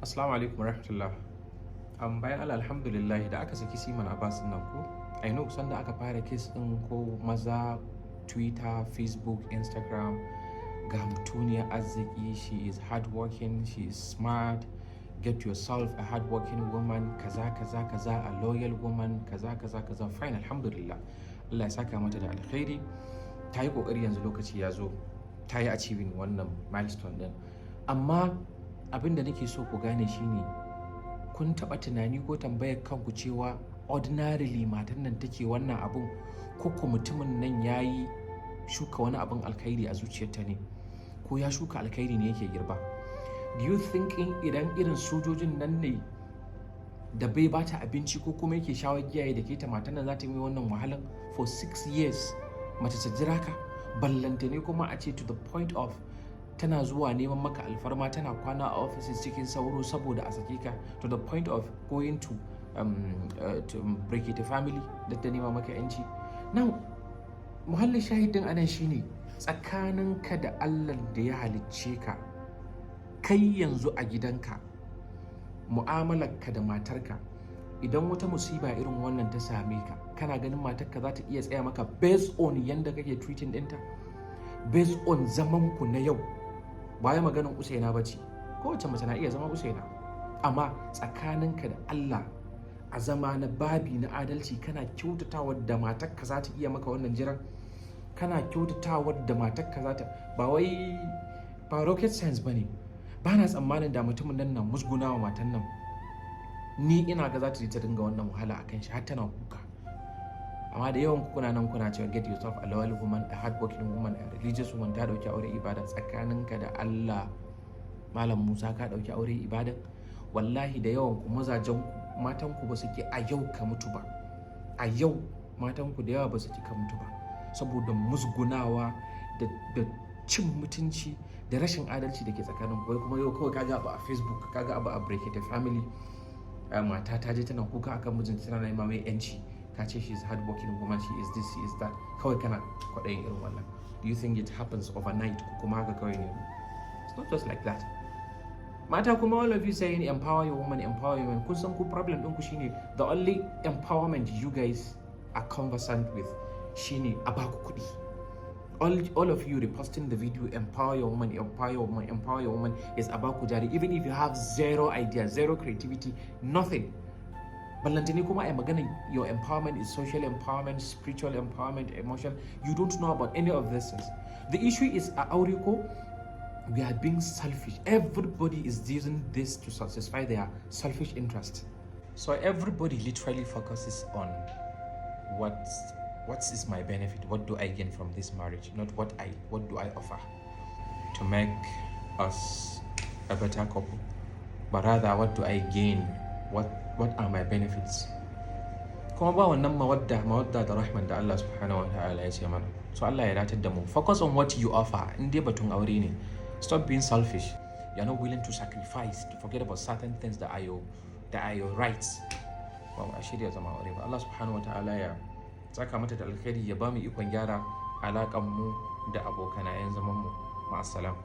Assalamu alaikum warahmatullah. Bayan Allah alhamdulillah da aka saki Siman Abbas nan ko, I know sanda aka fara kes din ko maza Twitter, Facebook, Instagram ga mutuniyar arziki, she is hardworking, she is smart, get yourself a hardworking woman, kaza kaza kaza, a loyal woman, kaza kaza kaza, fine alhamdulillah. Allah ya saka mata da alkhairi. Ta yi kokari yanzu lokaci ya zo, ta yi achieving wannan milestone din. Amma abin da nake so ku gane shine kun taɓa tunani ko tambayar kanku cewa ordinarily matan nan take wannan abun ko mutumin nan ya yi shuka wani abin alkhairi a zuciyarta ne ko ya shuka alkhairi ne yake girba? Do you think idan irin sojojin nan ne da bai bata abinci ko kuma yake shawar giyaye da ke ta matan nan za ta yi wannan wahalan for 6 years mace ta jira ka ballanta ne kuma a ce to the point of tana zuwa neman maka alfarma, tana kwana a offices cikin sauro saboda a sake ka, to the point of going to break it family da ta nema maka yanci. Now muhallin shahidin anan shine tsakaninka da Allah da ya halicce ka, kai yanzu a gidanka mu'amalarka da matarka, idan wata musiba irin wannan ta same ka, kana ganin matarka za ta iya tsaya maka based on yanda kake treating ɗinta, based on zaman ku na yau? Ba ya maganin usaina ba ce, kowace mace na iya zama usaina, amma tsakaninka da Allah a zama na babi na adalci kana kyautatawa da matarka za ta iya maka wannan jiran, kana kyautatawa da matarka za ta ba rocket science ba ne. Ba na tsammanin da mutumin nan na musguna wa matan nan, ni ina ga za ta je ta dinga wannan wahala a kan shi har tana kuka. Amma da yawan kuna nan kuna cewa get yourself a loyal woman, a hardworking woman, a religious woman, ta dauki aure ibada. Tsakaninka da Allah Malam Musa ka dauki aure ibada? Wallahi da yawan ku mazajen ku matan ku ba su ki a yau ka mutu ba, a yau matan ku da yawa ba su ki ka mutu ba saboda musgunawa da cin mutunci da rashin adalci da ke tsakanin ku. Kuma yau kawai kaga abu a Facebook, kaga abu a break it family, mata ta je tana kuka akan mijinta, tana nema mai yanci, ka ce she is hardworking woman, she is this, she is that, kawai kana kwaɗayin irin wannan. Do you think it happens overnight ko kuma haka kawai ne? It's not just like that. Mata kuma all of you saying empower your woman, empower your woman. Kun san ku problem ɗinku shine the only empowerment you guys are conversant with shine a baku kuɗi. All of you reposting the video empower your woman, empower your woman, empower your woman is about kujari, even if you have zero idea, zero creativity, nothing. Ballantane kuma ai magana your empowerment is social empowerment, spiritual empowerment, emotional. You don't know about any of this things. The issue is a auriko, we are being selfish. Everybody is using this to satisfy their selfish interest. So everybody literally focuses on what is my benefit, what do I gain from this marriage, not what do I offer to make us a better couple, but rather what do I gain, what are my benefits. Kuma ba wannan mawadda da rahman da Allah subhanahu wa ta'ala ya ce mana. So Allah ya datar da mu. Focus on what you offer. In dai batun aure ne, stop being selfish. You're not willing to sacrifice, to forget about certain things that are your rights. Ba a shirya zama aure ba. Allah subhanahu wa ta'ala ya saka mata da alkhairi, ya ba mu ikon gyara alaƙan mu da abokanayen zaman mu. Ma'assalam.